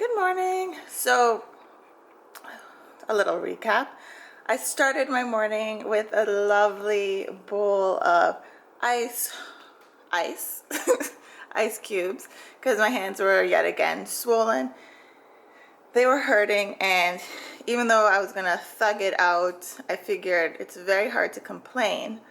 Good morning. So, a little recap. I started my morning with a lovely bowl of ice, ice cubes, because my hands were yet again swollen. They were hurting, and even though I was gonna thug it out, I figured it's very hard to complain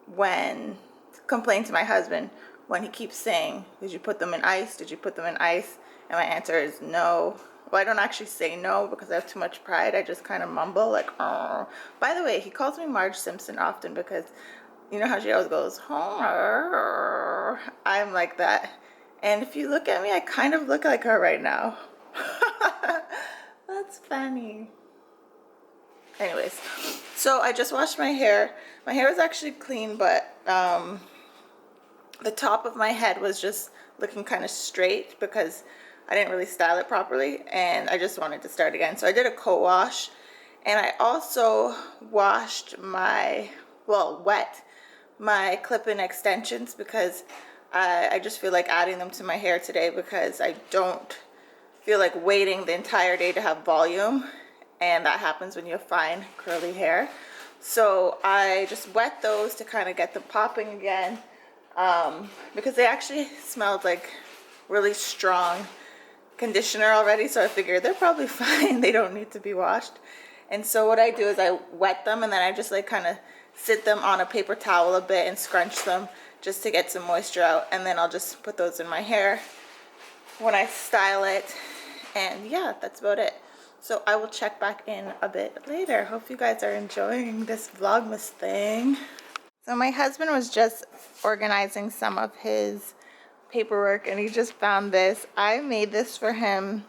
to my husband when he keeps saying, did you put them in ice? Did you put them in ice? And my answer is no. Well, I don't actually say no because I have too much pride. I just kind of mumble like, oh. By the way, he calls me Marge Simpson often because you know how she always goes, oh. I'm like that. And if you look at me, I kind of look like her right now. That's funny. Anyways, so I just washed my hair. My hair was actually clean, but the top of my head was just looking kind of straight because I didn't really style it properly, and I just wanted to start again. So I did a co-wash, and I also washed wet my clip-in extensions because I just feel like adding them to my hair today because I don't feel like waiting the entire day to have volume, and that happens when you have fine curly hair. So I just wet those to kind of get them popping again because they actually smelled like really strong conditioner already, so I figured they're probably fine. They don't need to be washed. And so what I do is I wet them, and then I just like kind of sit them on a paper towel a bit and scrunch them just to get some moisture out, and then I'll just put those in my hair when I style it. And yeah, that's about it. So I will check back in a bit later. Hope you guys are enjoying this Vlogmas thing. So my husband was just organizing some of his paperwork, and he just found this. I made this for him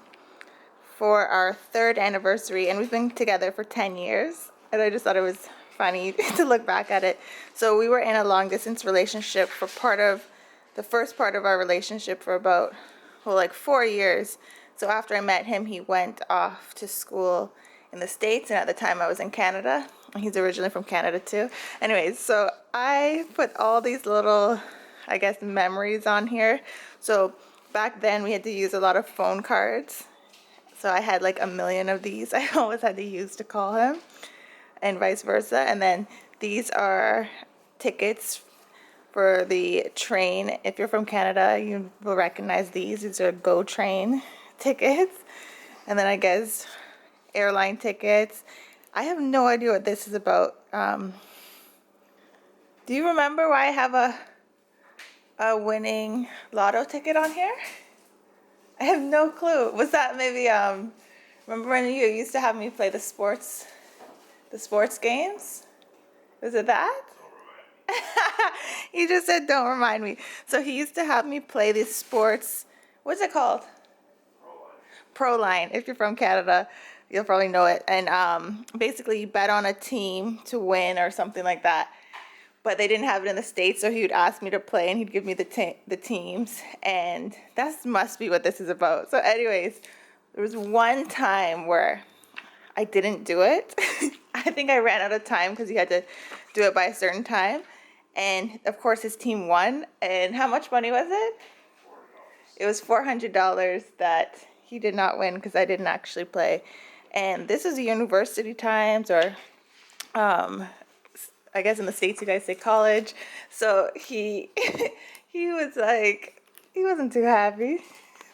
for our 3rd anniversary, and we've been together for 10 years, and I just thought it was funny to look back at it. So we were in a long distance relationship for the first part of our relationship for about, well, like 4 years. So after I met him, he went off to school in the States, and at the time I was in Canada. He's originally from Canada too. Anyways, so I put all these little, I guess, memories on here. So back then we had to use a lot of phone cards. So I had like a million of these I always had to use to call him, and vice versa. And then these are tickets for the train. If you're from Canada, you will recognize these. These are GO train tickets. And then I guess airline tickets. I have no idea what this is about. Do you remember why I have a winning lotto ticket on here? I have no clue. Was that maybe remember when you used to have me play the sports games? Was it that? He just said don't remind me. So he used to have me play these sports, what's it called? Proline. If you're from Canada, you'll probably know it. And basically you bet on a team to win or something like that. But they didn't have it in the States, so he would ask me to play, and he'd give me the teams, and that must be what this is about. So anyways, there was one time where I didn't do it. I think I ran out of time because you had to do it by a certain time, and of course his team won. And how much money was it? It was $400 that he did not win because I didn't actually play. And this is university times, or I guess in the States you guys say college. So he was like, he wasn't too happy.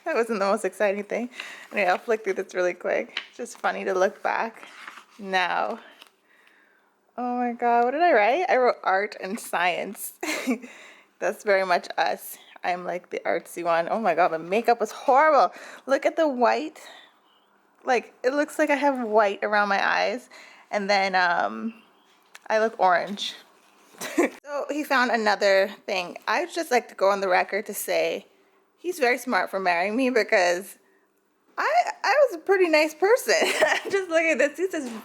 That wasn't the most exciting thing. Anyway, I'll flick through this really quick. It's just funny to look back now. Oh my God, what did I write? I wrote art and science. That's very much us. I'm like the artsy one. Oh my God, my makeup was horrible. Look at the white. Like, it looks like I have white around my eyes. And then I look orange. So he found another thing. I'd just like to go on the record to say he's very smart for marrying me because I was a pretty nice person. Just look at this.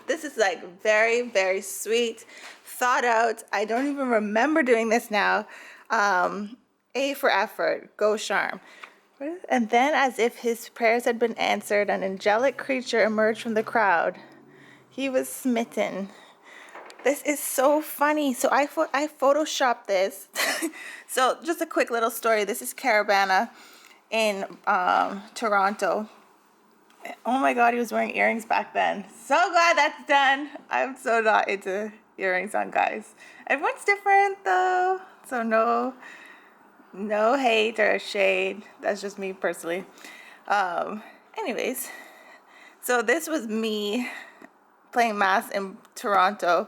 This is like very, very sweet, thought out. I don't even remember doing this now. A for effort, go charm. And then, as if his prayers had been answered, an angelic creature emerged from the crowd. He was smitten. This is so funny. So I photoshopped this. So just a quick little story. This is Caravana in Toronto. Oh my god, he was wearing earrings back then. So glad that's done. I'm so not into earrings on guys. Everyone's different though, so no hate or shade. That's just me personally. Anyways, so this was me playing mass in Toronto,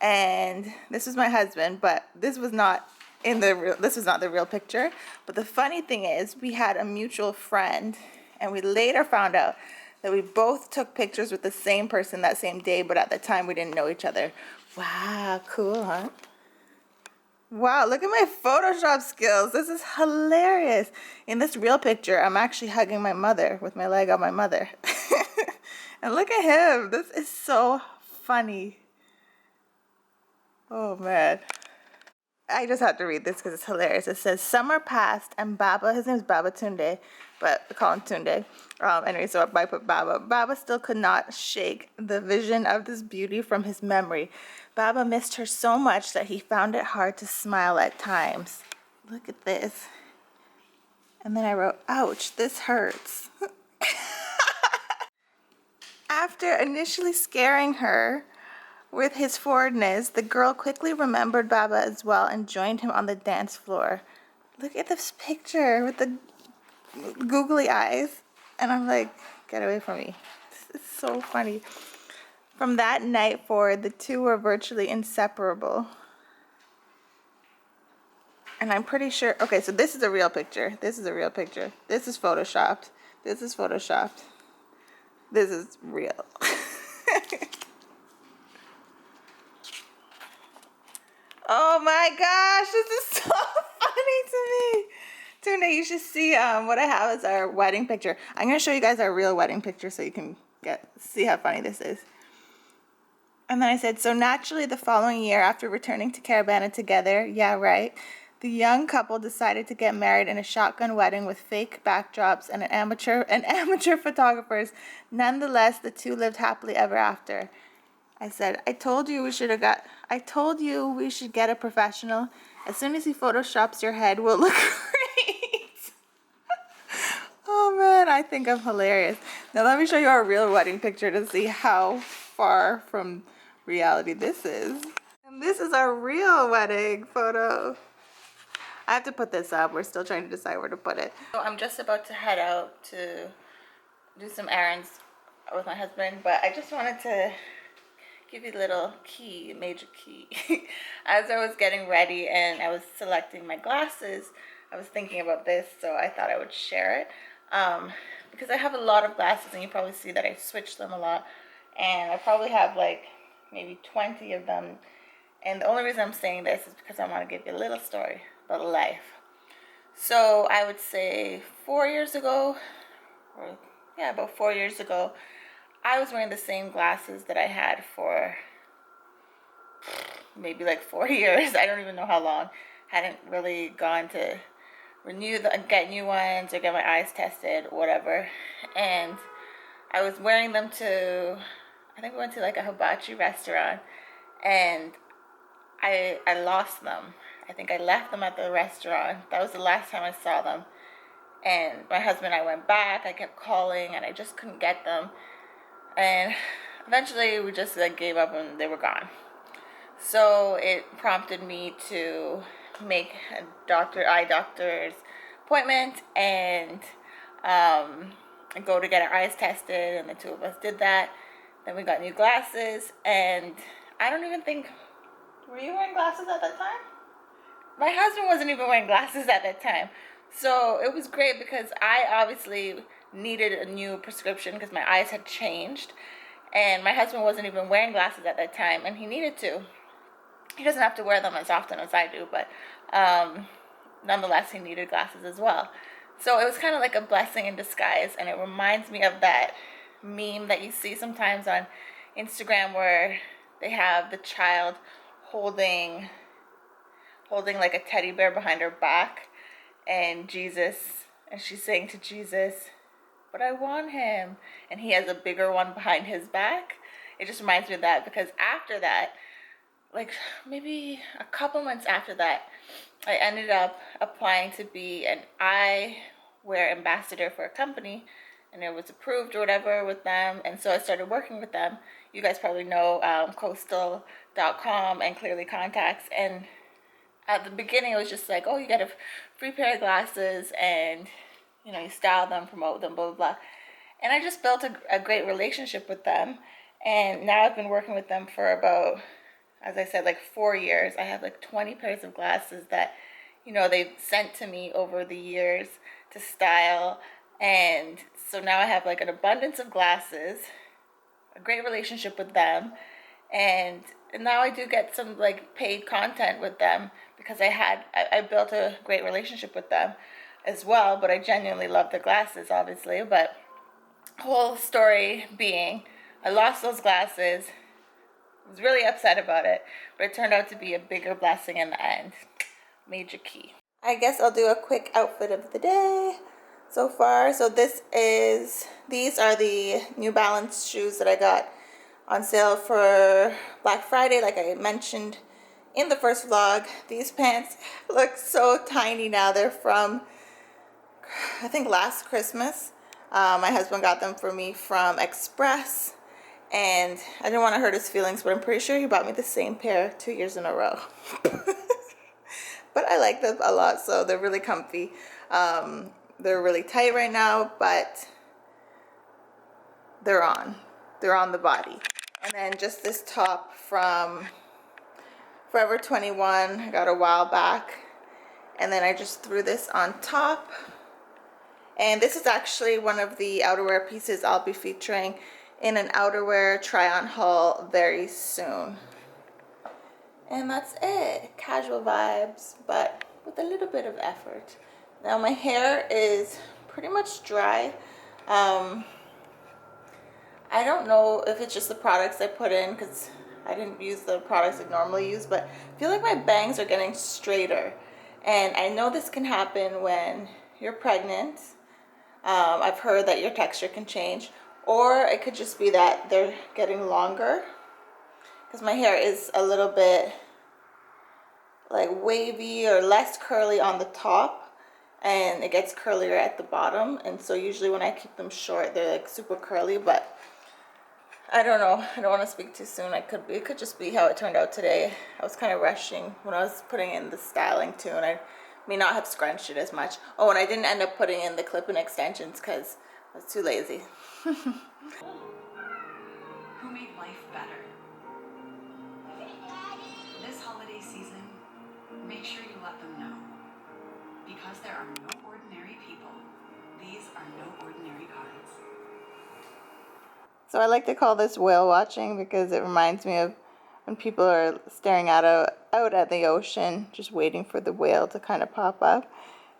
and this was my husband, but this was not the real picture. But the funny thing is, we had a mutual friend, and we later found out that we both took pictures with the same person that same day, but at the time we didn't know each other. Wow, cool, huh? Wow, look at my Photoshop skills. This is hilarious. In this real picture, I'm actually hugging my mother with my leg on my mother. And look at him. This is so funny. Oh, man. I just have to read this because it's hilarious. It says, summer passed and Baba, his name is Baba Tunde, but we call him Tunde. Anyway, so I put Baba. Baba still could not shake the vision of this beauty from his memory. Baba missed her so much that he found it hard to smile at times. Look at this. And then I wrote, ouch, this hurts. After initially scaring her with his forwardness, the girl quickly remembered Baba as well and joined him on the dance floor. Look at this picture with the googly eyes. And I'm like, get away from me. This is so funny. From that night forward, the two were virtually inseparable. And I'm pretty sure, okay, so this is a real picture. This is a real picture. This is photoshopped. This is photoshopped. This is real. Oh my gosh, this is so funny to me. Tuna, you should see what I have as our wedding picture. I'm going to show you guys our real wedding picture so you can see how funny this is. And then I said, so naturally the following year after returning to Carabana together, yeah, right, the young couple decided to get married in a shotgun wedding with fake backdrops and amateur photographers. Nonetheless, the two lived happily ever after. I said, I told you we should get a professional. As soon as he photoshops your head, we'll look great. Oh man, I think I'm hilarious. Now let me show you our real wedding picture to see how far from reality this is. And this is our real wedding photo. I have to put this up. We're still trying to decide where to put it. So I'm just about to head out to do some errands with my husband, but I just wanted to give you a little key, major key. As I was getting ready and I was selecting my glasses, I was thinking about this, so I thought I would share it. Because I have a lot of glasses, and you probably see that I switch them a lot, and I probably have like maybe 20 of them. And the only reason I'm saying this is because I want to give you a little story about life. So I would say 4 years ago, or yeah, about 4 years ago, I was wearing the same glasses that I had for maybe like 4 years. I don't even know how long. Hadn't really gone to get new ones or get my eyes tested, whatever. And I was wearing them to, I think we went to like a hibachi restaurant, and I lost them. I think I left them at the restaurant. That was the last time I saw them. And my husband and I went back. I kept calling and I just couldn't get them. And eventually we just like gave up and they were gone. So it prompted me to make a eye doctor's appointment and go to get our eyes tested, and the two of us did that. Then we got new glasses, and I don't even think, were you wearing glasses at that time? My husband wasn't even wearing glasses at that time. So it was great because I obviously needed a new prescription because my eyes had changed, and my husband wasn't even wearing glasses at that time, and he needed to. He doesn't have to wear them as often as I do, but nonetheless, he needed glasses as well. So it was kind of like a blessing in disguise, and it reminds me of that meme that you see sometimes on Instagram where they have the child holding like a teddy bear behind her back, and she's saying to Jesus, but I want him, and he has a bigger one behind his back. It just reminds me of that, because after that, like maybe a couple months after that, I ended up applying to be an eyewear ambassador for a company, and it was approved or whatever with them, and so I started working with them. You guys probably know coastal.com and Clearly Contacts, and at the beginning it was just like, oh, you get a free pair of glasses, and you know, you style them, promote them, blah blah blah. And I just built a great relationship with them, and now I've been working with them for about, as I said, like 4 years. I have like 20 pairs of glasses that, you know, they've sent to me over the years to style. And so now I have like an abundance of glasses, a great relationship with them, and now I do get some like paid content with them because I built a great relationship with them as well. But I genuinely love the glasses, obviously. But whole story being, I lost those glasses. Was really upset about it, but it turned out to be a bigger blessing in the end. Major key. I guess I'll do a quick outfit of the day so far. So these are the New Balance shoes that I got on sale for Black Friday, like I mentioned in the first vlog. These pants look so tiny now. They're from, I think, last Christmas. My husband got them for me from Express, and I didn't want to hurt his feelings, but I'm pretty sure he bought me the same pair 2 years in a row. But I like them a lot, so they're really comfy. They're really tight right now, but they're on the body. And then just this top from Forever 21, I got a while back, and then I just threw this on top. And this is actually one of the outerwear pieces I'll be featuring in an outerwear try-on haul very soon. And that's it. Casual vibes, but with a little bit of effort. Now my hair is pretty much dry. I don't know if it's just the products I put in, because I didn't use the products I normally use, but I feel like my bangs are getting straighter. And I know this can happen when you're pregnant. I've heard that your texture can change, or it could just be that they're getting longer, because my hair is a little bit like wavy or less curly on the top, and it gets curlier at the bottom. And so usually when I keep them short, they're like super curly. But I don't know, I don't want to speak too soon. It could just be how it turned out today. I was kind of rushing when I was putting in the styling too, and I may not have scrunched it as much. Oh, and I didn't end up putting in the clip-in extensions because I was too lazy. Who made life better? This holiday season, make sure you let them know. Because there are no ordinary people, these are no ordinary cards. So I like to call this whale watching because it reminds me of when people are staring out at the ocean, just waiting for the whale to kind of pop up.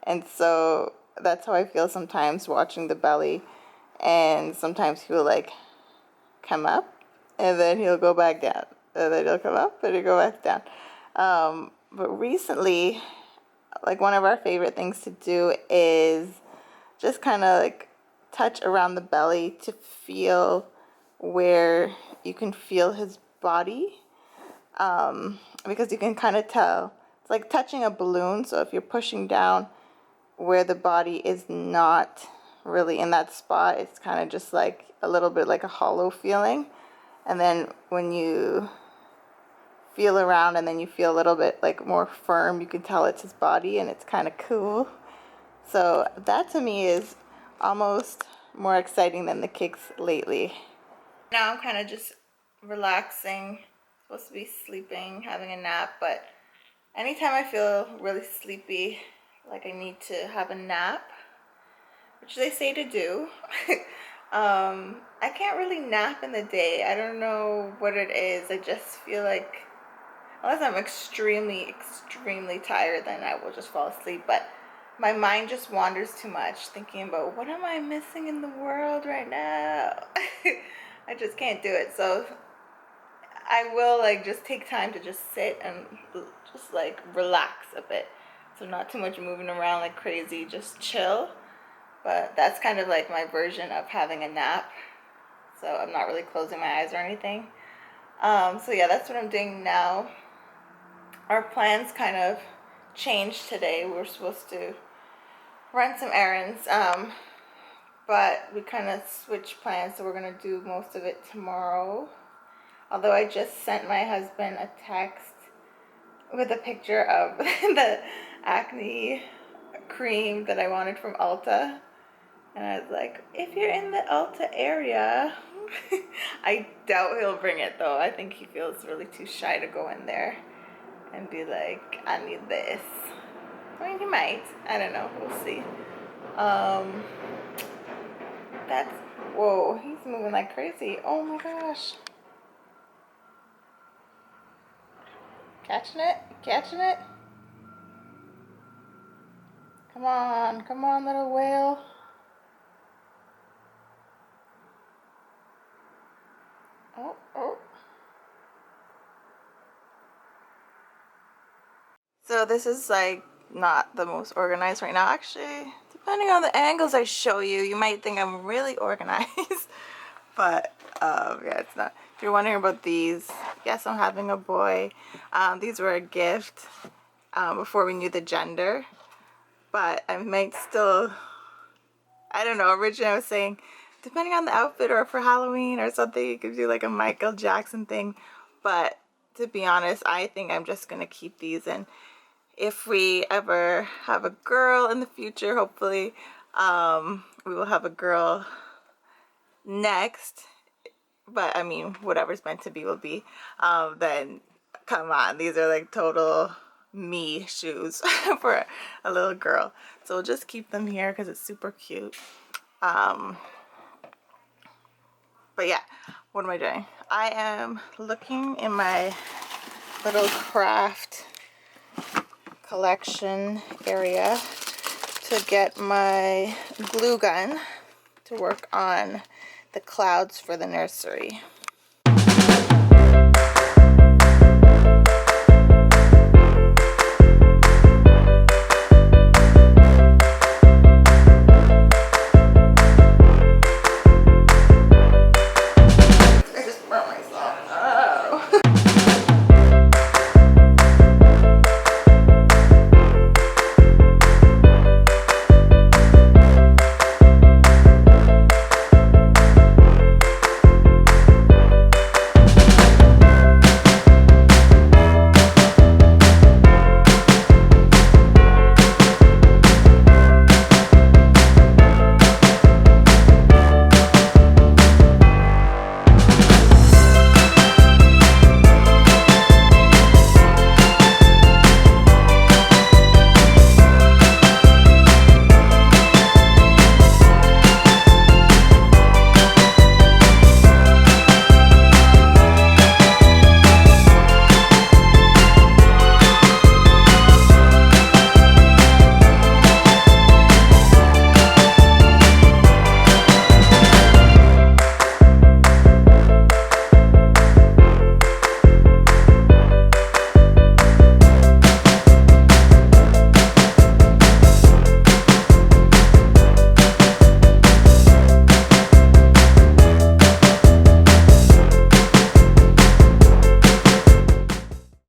And so that's how I feel sometimes watching the belly. And sometimes he'll like come up, and then he'll go back down, and then he'll come up, and he'll go back down. But recently, like, one of our favorite things to do is just kind of like touch around the belly to feel where you can feel his body, because you can kind of tell. It's like touching a balloon. So if you're pushing down where the body is not really in that spot, it's kind of just like a little bit like a hollow feeling. And then when you feel around and then you feel a little bit like more firm, you can tell it's his body, and it's kind of cool. So that to me is almost more exciting than the kicks lately. Now I'm kind of just relaxing, supposed to be sleeping, having a nap, but anytime I feel really sleepy, like I need to have a nap, which they say to do, I can't really nap in the day. I don't know what it is. I just feel like, unless I'm extremely, extremely tired, then I will just fall asleep. But my mind just wanders too much, thinking about what am I missing in the world right now. I just can't do it. So I will like just take time to just sit and just like relax a bit. So not too much moving around like crazy, just chill. But that's kind of like my version of having a nap. So I'm not really closing my eyes or anything. So yeah, that's what I'm doing now. Our plans kind of changed today. We were supposed to run some errands. but we kind of switched plans, so we're gonna do most of it tomorrow. Although I just sent my husband a text with a picture of the acne cream that I wanted from Ulta. And I was like, if you're in the Ulta area, I doubt he'll bring it though. I think he feels really too shy to go in there and be like, I need this. I mean, he might. I don't know. We'll see. That's, whoa, he's moving like crazy. Oh my gosh. Catching it? Catching it? Come on, little whale. Oh, oh. So this is like not the most organized right now. Actually, depending on the angles I show you, you might think I'm really organized. But yeah, it's not. If you're wondering about these, yes, I'm having a boy. These were a gift before we knew the gender. But I might still, I don't know, originally I was saying, depending on the outfit or for Halloween or something, you could do like a Michael Jackson thing. But to be honest, I think I'm just going to keep these. And if we ever have a girl in the future, hopefully, we will have a girl next. But I mean, whatever's meant to be will be. Then come on, these are like total me shoes for a little girl. So we'll just keep them here because it's super cute. But yeah, what am I doing? I am looking in my little craft collection area to get my glue gun to work on the clouds for the nursery.